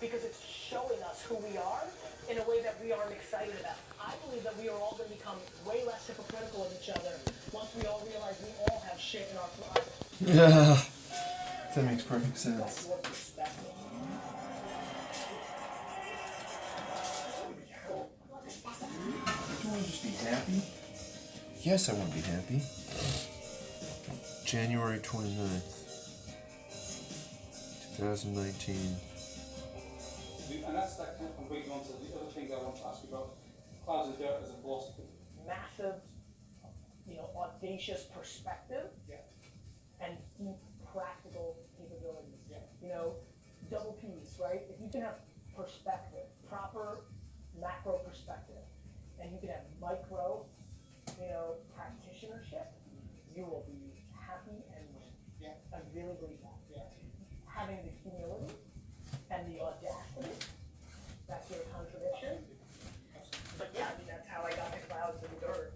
because it's showing us who we are in a way that we aren't excited about. I believe that we are all going to become way less hypocritical of each other once we all realize we all have shit in our closet. Yeah, that makes perfect sense. Do you want to just be happy? Yes, I want to be happy. January 29th, 2019. And that's that kind of completely on to the other things I want to ask you about. Clouds of Dirt as a philosophy. Massive, audacious perspective. Yeah. And deep practical capabilities. Yeah. Double P's, right? If you can have perspective, proper macro perspective, and you can have micro, practitionership, you will be happy and win. Yeah. I really believe that. Yeah. Having the humility and the audacity, that's your contradiction. But yeah, that's how I got the clouds of the dirt,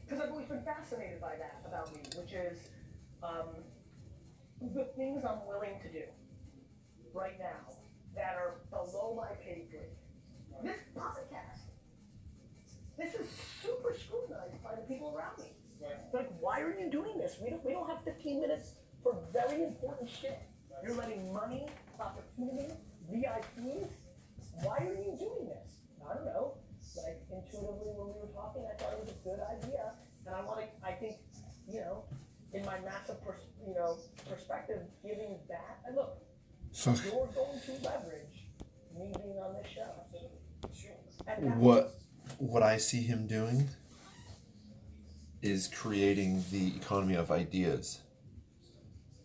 because I've always been fascinated by that about me, which is the things I'm willing to do right now that are below my pay grade. This podcast, this is super scrutinized by the people around me. Right. Like, why are you doing this? We don't have 15 minutes for very important shit. You're letting money, opportunity, VIPs. Why are you doing this? I don't know. Like, intuitively when we were talking, I thought it was a good idea. And I think, in my massive, perspective, giving back. And look, you're going to leverage me being on this show. Sure. What I see him doing is creating the economy of ideas.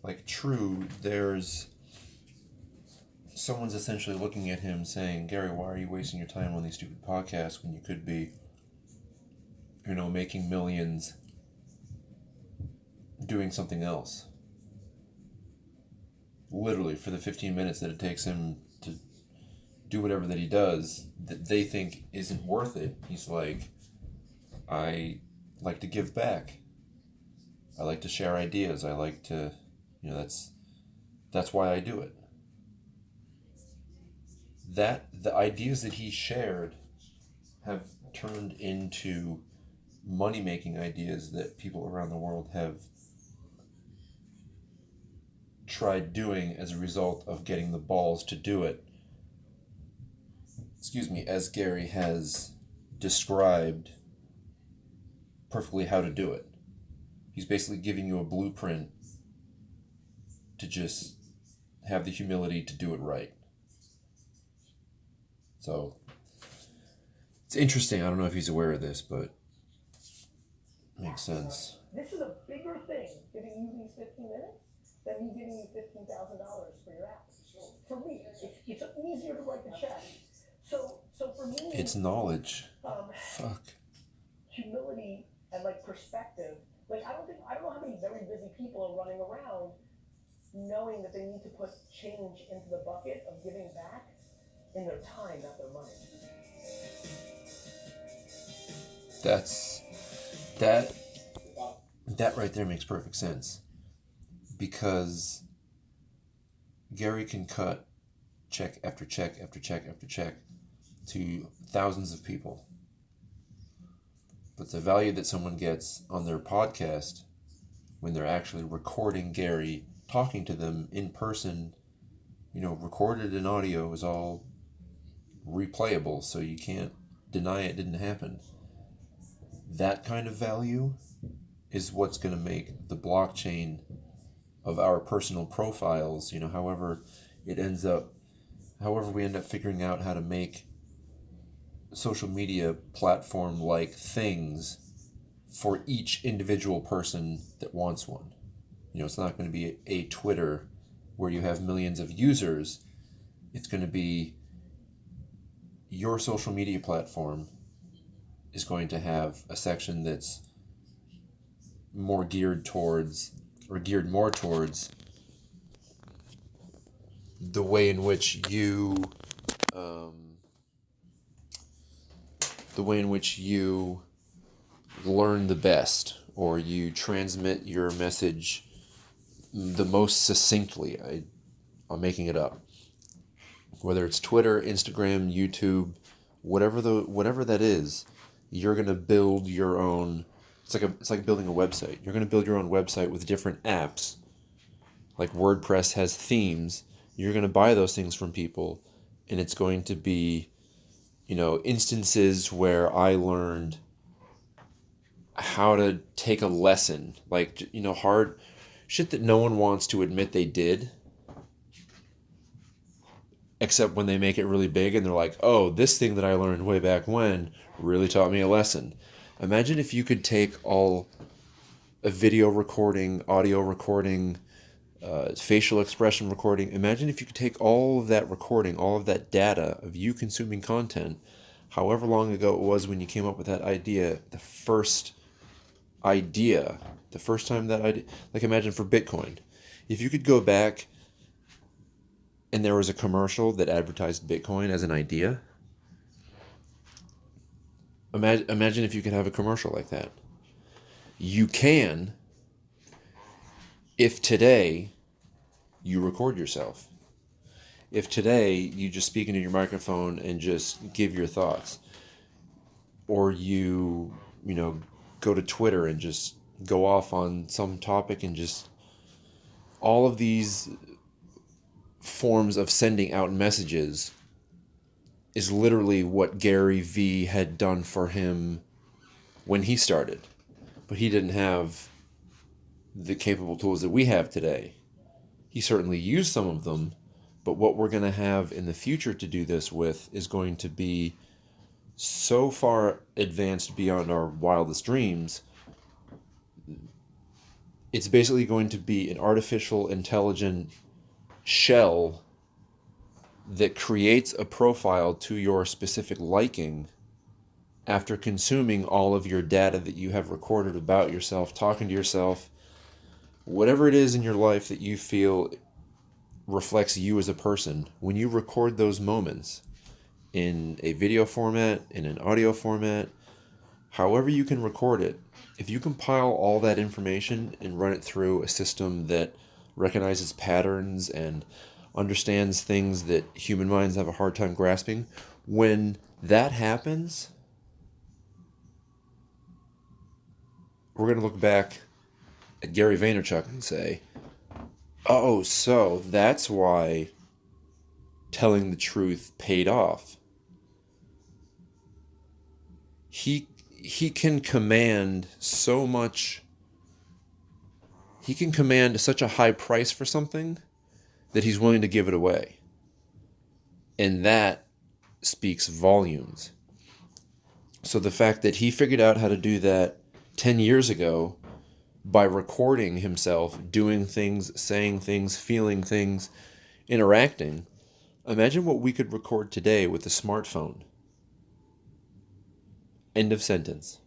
Like, true, someone's essentially looking at him saying, Gary, why are you wasting your time on these stupid podcasts when you could be, making millions doing something else? Literally, for the 15 minutes that it takes him to do whatever that he does, that they think isn't worth it. He's like, I like to give back. I like to share ideas. I like to, that's why I do it. The ideas that he shared have turned into money-making ideas that people around the world have tried doing as a result of getting the balls to do it. As Gary has described perfectly how to do it. He's basically giving you a blueprint to just have the humility to do it right. So, it's interesting. I don't know if he's aware of this, but it makes sense. This is a bigger thing, giving you these 15 minutes, than me giving you $15,000 for your app. For me, it's easier to write the check. So for me, it's knowledge. Fuck. Humility and perspective. I don't know how many very busy people are running around knowing that they need to put change into the bucket of giving back in their time, not their money. That right there makes perfect sense, because Gary can cut check after check after check after check to thousands of people, but the value that someone gets on their podcast when they're actually recording Gary talking to them in person, recorded in audio is all replayable, so you can't deny it didn't happen. That kind of value is what's going to make the blockchain of our personal profiles, however we end up figuring out how to make social media platform like things for each individual person that wants one. It's not going to be a Twitter where you have millions of users. It's going to be your social media platform is going to have a section that's more geared more towards the way in which you learn the best, or you transmit your message the most succinctly. I'm making it up. whether it's Twitter, Instagram, YouTube, whatever that is, you're going to build your own. It's like building a website. You're going to build your own website with different apps. Like WordPress has themes. You're going to buy those things from people, and it's going to be, instances where I learned how to take a lesson, like, hard shit that no one wants to admit they did, except when they make it really big and they're like, oh, this thing that I learned way back when really taught me a lesson. Imagine if you could take all a video recording, audio recording, facial expression recording. Imagine if you could take all of that recording, all of that data of you consuming content, however long ago it was when you came up with that idea, the first time that idea, like imagine for Bitcoin, if you could go back and there was a commercial that advertised Bitcoin as an idea. Imagine if you could have a commercial like that. You can, if today you record yourself. If today you just speak into your microphone and just give your thoughts. Or you go to Twitter and just go off on some topic and just all of these forms of sending out messages is literally what Gary V had done for him when he started. But he didn't have the capable tools that we have today. He certainly used some of them, but what we're going to have in the future to do this with is going to be so far advanced beyond our wildest dreams. It's basically going to be an artificial intelligent shell that creates a profile to your specific liking after consuming all of your data that you have recorded about yourself, talking to yourself, whatever it is in your life that you feel reflects you as a person. When you record those moments in a video format, in an audio format, however you can record it, if you compile all that information and run it through a system that recognizes patterns and understands things that human minds have a hard time grasping, when that happens, we're going to look back at Gary Vaynerchuk and say, oh, so that's why telling the truth paid off. He can command so much. He can command such a high price for something that he's willing to give it away. And that speaks volumes. So the fact that he figured out how to do that 10 years ago by recording himself, doing things, saying things, feeling things, interacting, imagine what we could record today with a smartphone. End of sentence.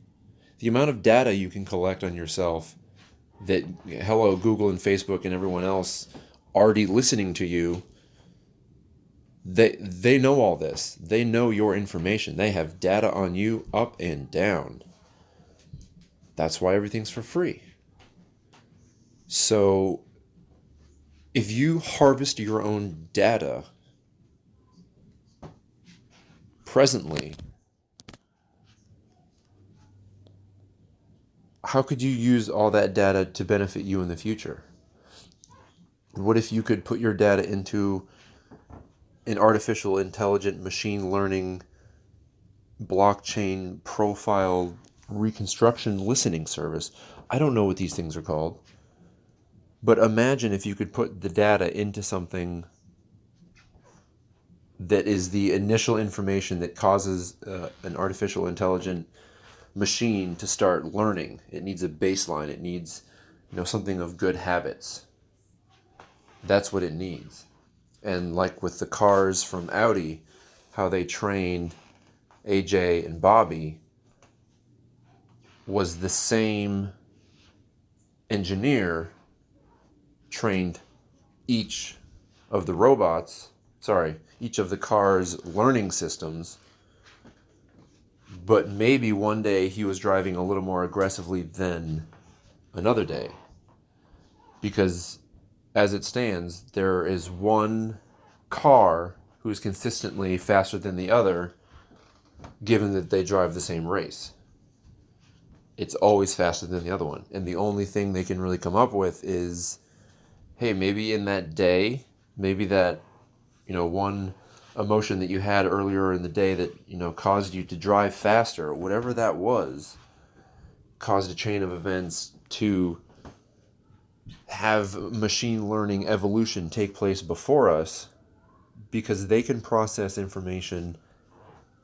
The amount of data you can collect on yourself that, hello, Google and Facebook and everyone else already listening to you, they know all this. They know your information. They have data on you up and down. That's why everything's for free. So if you harvest your own data presently, how could you use all that data to benefit you in the future? What if you could put your data into an artificial intelligent machine learning blockchain profile reconstruction listening service? I don't know what these things are called. But imagine if you could put the data into something that is the initial information that causes an artificial intelligent machine to start learning. It needs a baseline. It needs, something of good habits. That's what it needs. And like with the cars from Audi, how they trained AJ and Bobby was the same engineer trained each of the car's learning systems, but maybe one day he was driving a little more aggressively than another day. Because as it stands, there is one car who is consistently faster than the other, given that they drive the same race. It's always faster than the other one. And the only thing they can really come up with is, hey, maybe in that day, maybe that, one emotion that you had earlier in the day that, caused you to drive faster, whatever that was, caused a chain of events to have machine learning evolution take place before us, because they can process information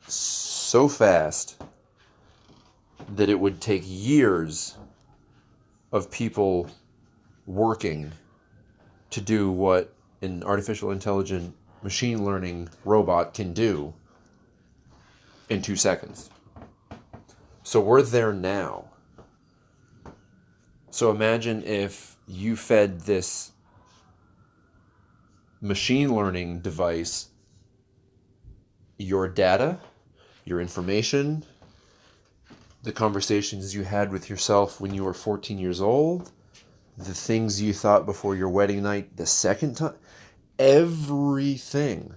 so fast that it would take years of people working to do what an artificial intelligent machine learning robot can do in 2 seconds. So we're there now. So imagine if you fed this machine learning device your data, your information, the conversations you had with yourself when you were 14 years old, the things you thought before your wedding night the second time, everything.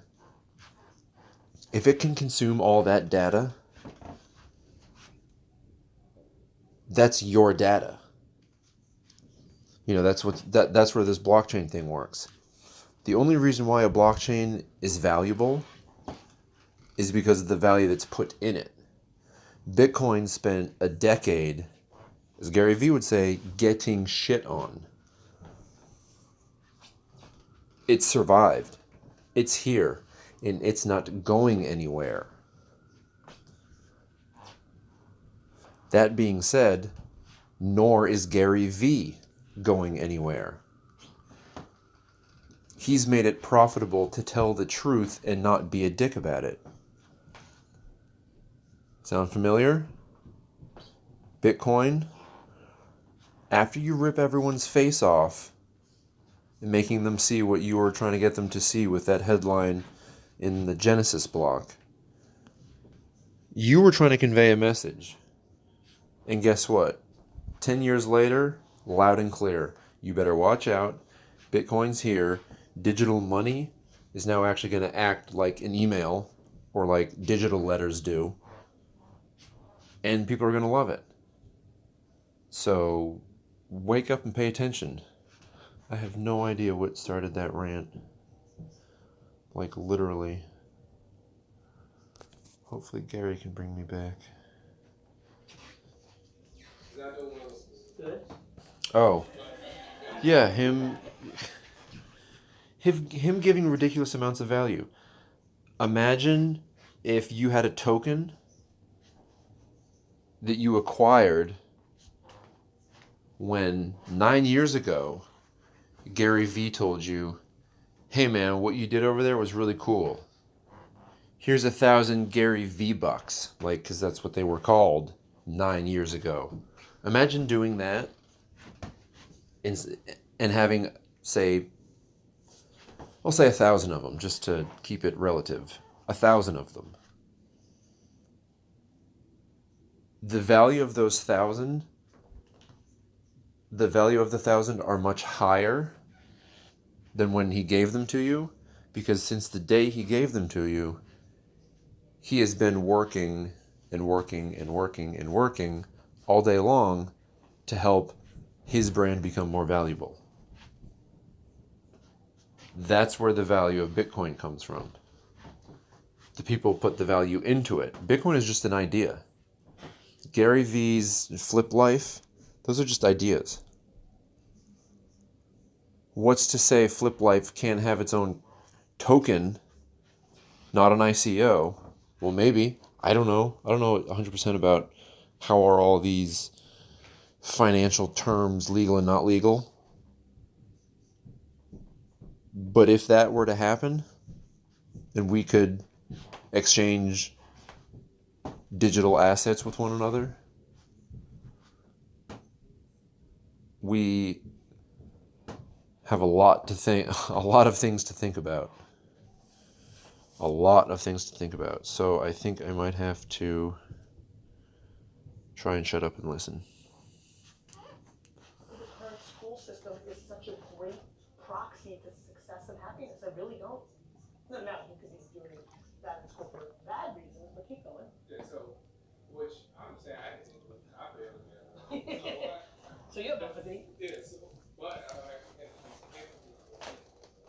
If it can consume all that data, that's your data. That's where this blockchain thing works. The only reason why a blockchain is valuable is because of the value that's put in it. Bitcoin spent a decade, as Gary Vee would say, getting shit on. It survived. It's here, and it's not going anywhere. That being said, nor is Gary Vee going anywhere. He's made it profitable to tell the truth and not be a dick about it. Sound familiar? Bitcoin, after you rip everyone's face off and making them see what you were trying to get them to see with that headline in the Genesis block, you were trying to convey a message. And guess what? 10 years later, loud and clear, you better watch out. Bitcoin's here. Digital money is now actually going to act like an email or like digital letters do. And people are going to love it. So wake up and pay attention. I have no idea what started that rant. Like literally. Hopefully Gary can bring me back. Good. Oh. Yeah, him giving ridiculous amounts of value. Imagine if you had a token that you acquired when 9 years ago Gary Vee told you, hey man, what you did over there was really cool. Here's 1,000 Gary Vee bucks, because that's what they were called 9 years ago. Imagine doing that and having, I'll say 1,000 of them, just to keep it relative. 1,000 of them. The value of those 1,000, the value of the 1,000 are much higher than when he gave them to you, because since the day he gave them to you, he has been working and working and working and working all day long to help his brand become more valuable. That's where the value of Bitcoin comes from. The people put the value into it. Bitcoin is just an idea. Gary Vee's Flip Life, those are just ideas. What's to say Flip Life can't have its own token, not an ICO? Well, maybe. I don't know. I don't know 100% about how are all these financial terms legal and not legal. But if that were to happen, and we could exchange digital assets with one another, we have a lot of things to think about. A lot of things to think about. So I think I might have to try and shut up and listen. The current school system is such a great proxy to success and happiness. I really don't. No, now he could be doing that in school for bad reasons, but keep going. Yeah, so, which I'm saying I didn't think was I barely did. So what? So you have empathy. Yeah, so, but I don't actually have empathy for him.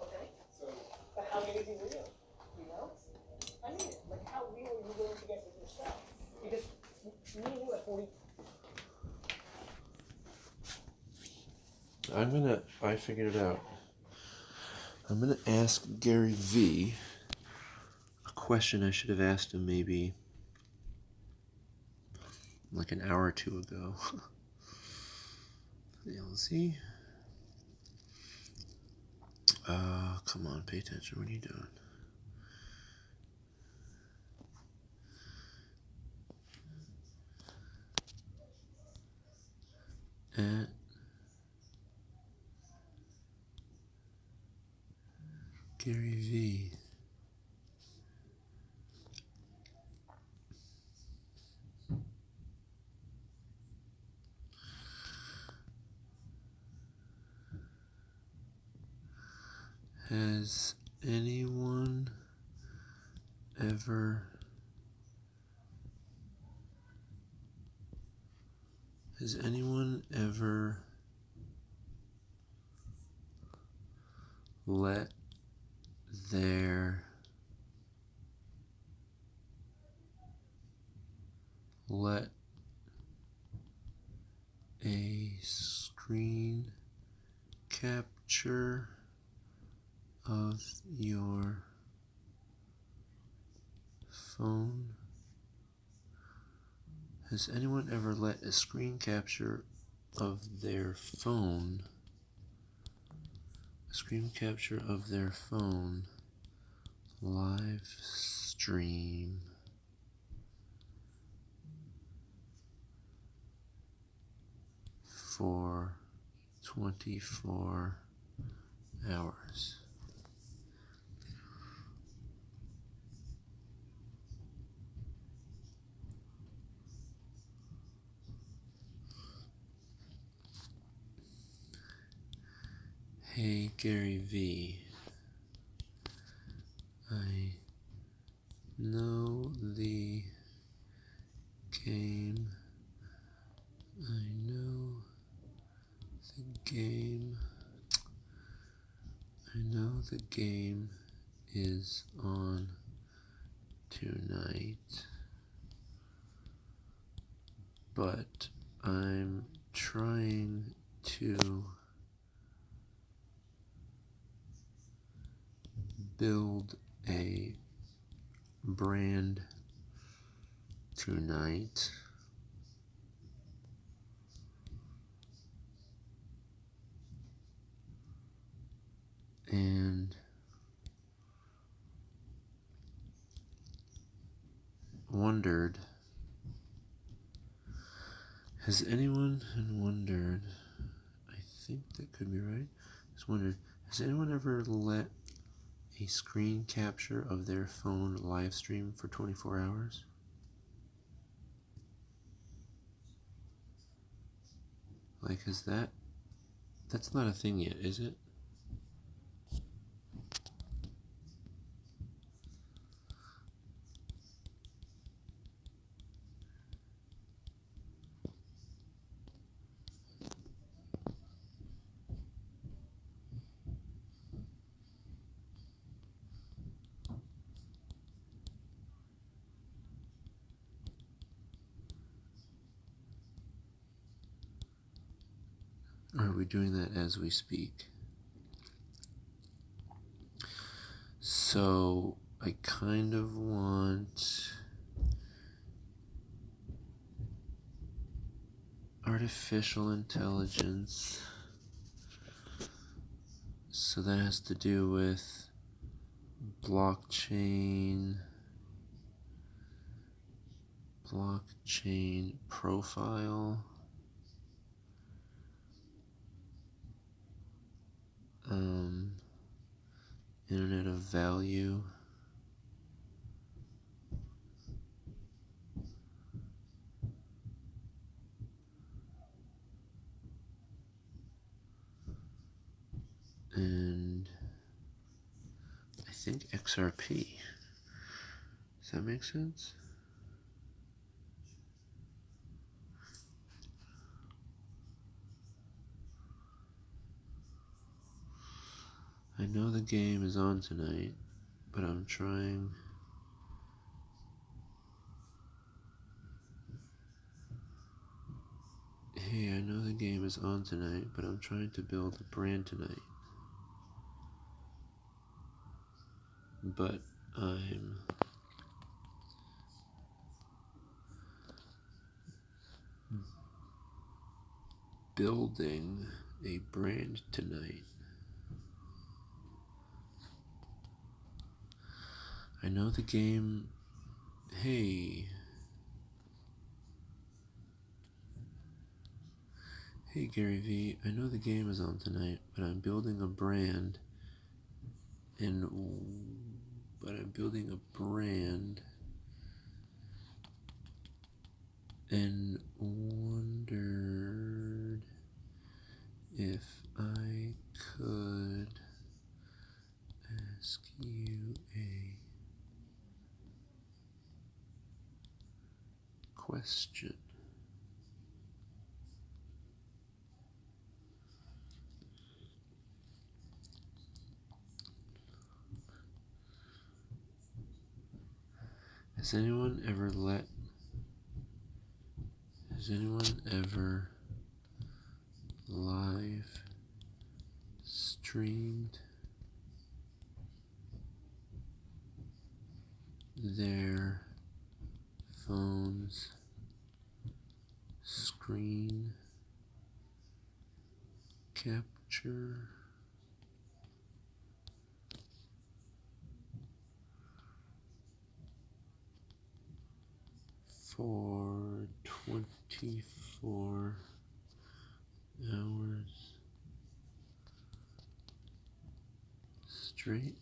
Okay. So, But how many is he real? You know? I mean it. Like, how real are you willing to get with yourself? Because me and you at 40. I figured it out. I'm gonna ask Gary V a question I should have asked him maybe like an hour or two ago. Yeah, let's see. Come on, pay attention. What are you doing? At Gary V. Has anyone ever let their let a screen capture of your phone? Has anyone ever let a screen capture of their phone, live stream for 24 hours? Hey Gary V, I know the game. I know the game is on tonight, but I'm trying to build a brand tonight, and wondered, has anyone wondered, I think that could be right, has anyone ever let a screen capture of their phone live stream for 24 hours? Like, that's not a thing yet, is it? Or are we doing that as we speak? So, I kind of want artificial intelligence. So that has to do with blockchain profile, Internet of Value, and I think XRP. Does that make sense? I know the game is on tonight, but I'm trying. Hey, I know the game is on tonight, but I'm trying to build a brand tonight. But I'm building a brand tonight. I know the game. Hey. Hey Gary V, I know the game is on tonight, but I'm building a brand and wondered if I could ask you a question. Has anyone ever live streamed their phone's screen capture for 24 hours straight?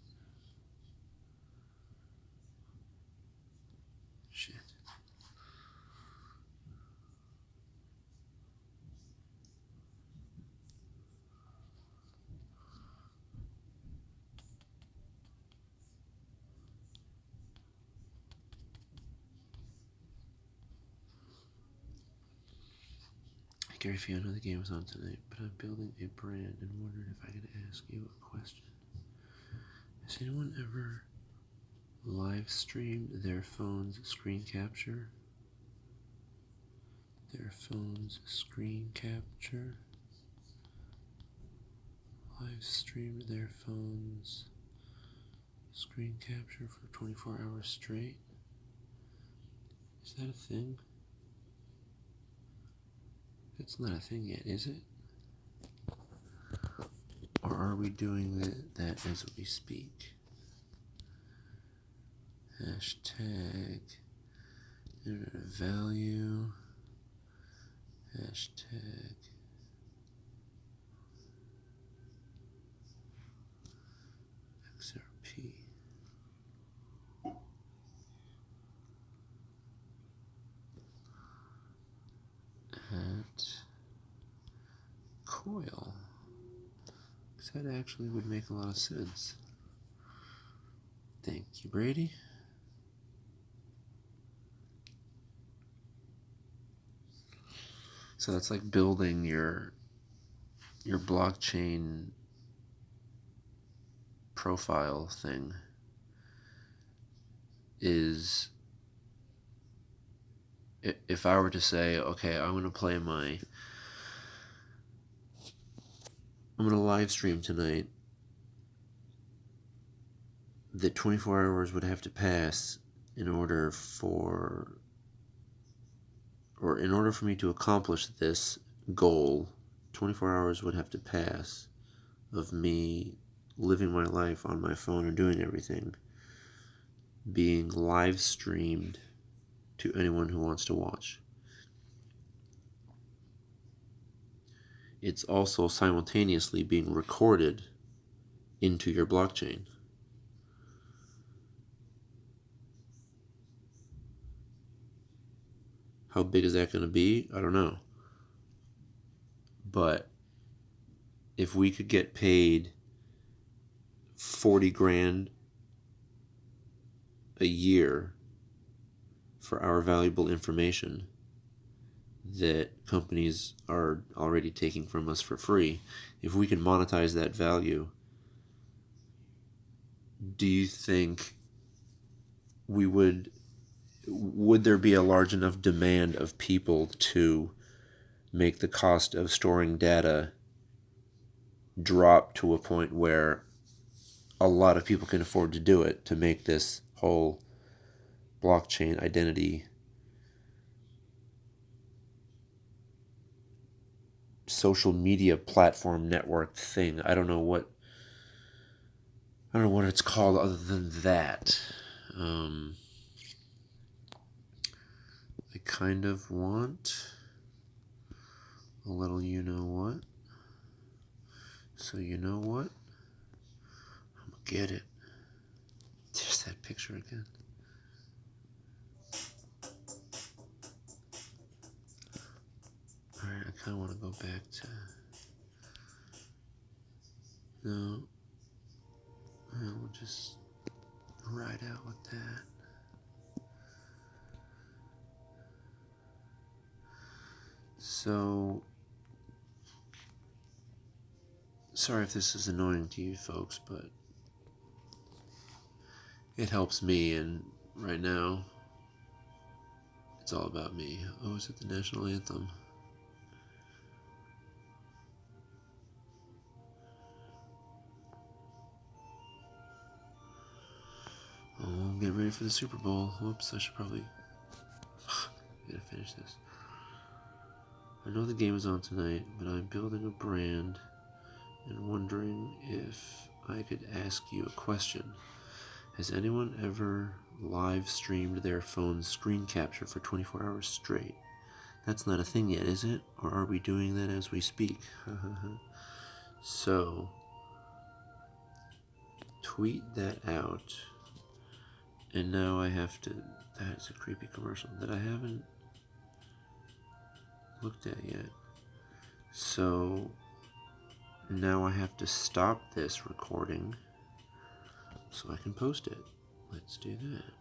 Shit. Gary, if you know the game is on tonight, but I'm building a brand and wondered if I could ask you a question. Has anyone ever live streamed their phone's screen capture? Their phone's screen capture? Live streamed their phone's screen capture for 24 hours straight? Is that a thing? It's not a thing yet, is it? Or are we doing that as we speak? Hashtag internet of value. Hashtag XRP. At coil. Because that actually would make a lot of sense. Thank you, Brady. So that's like building your blockchain profile thing is, if I were to say, okay, I'm going to live stream tonight, that 24 hours would have to pass in order for me to accomplish this goal. 24 hours would have to pass of me living my life on my phone and doing everything, being live streamed to anyone who wants to watch. It's also simultaneously being recorded into your blockchain. How big is that going to be? I don't know. But if we could get paid 40 grand a year for our valuable information that companies are already taking from us for free, if we can monetize that value, do you think would there be a large enough demand of people to make the cost of storing data drop to a point where a lot of people can afford to do it, to make this whole blockchain identity social media platform network thing? I don't know what it's called other than that. I kind of want a little you know what. So you know what? I'm gonna get it. There's that picture again. Alright, I kind of want to go back to... No. We'll just ride out with that. So... Sorry if this is annoying to you folks, but it helps me, and right now it's all about me. Oh, is it the national anthem? Oh, get ready for the Super Bowl. Whoops, I should probably... gotta finish this. I know the game is on tonight, but I'm building a brand and wondering if I could ask you a question. Has anyone ever live streamed their phone's screen capture for 24 hours straight? That's not a thing yet, is it? Or are we doing that as we speak? So, tweet that out. And now I have to... That's a creepy commercial that I haven't looked at yet. So, now I have to stop this recording so I can post it. Let's do that.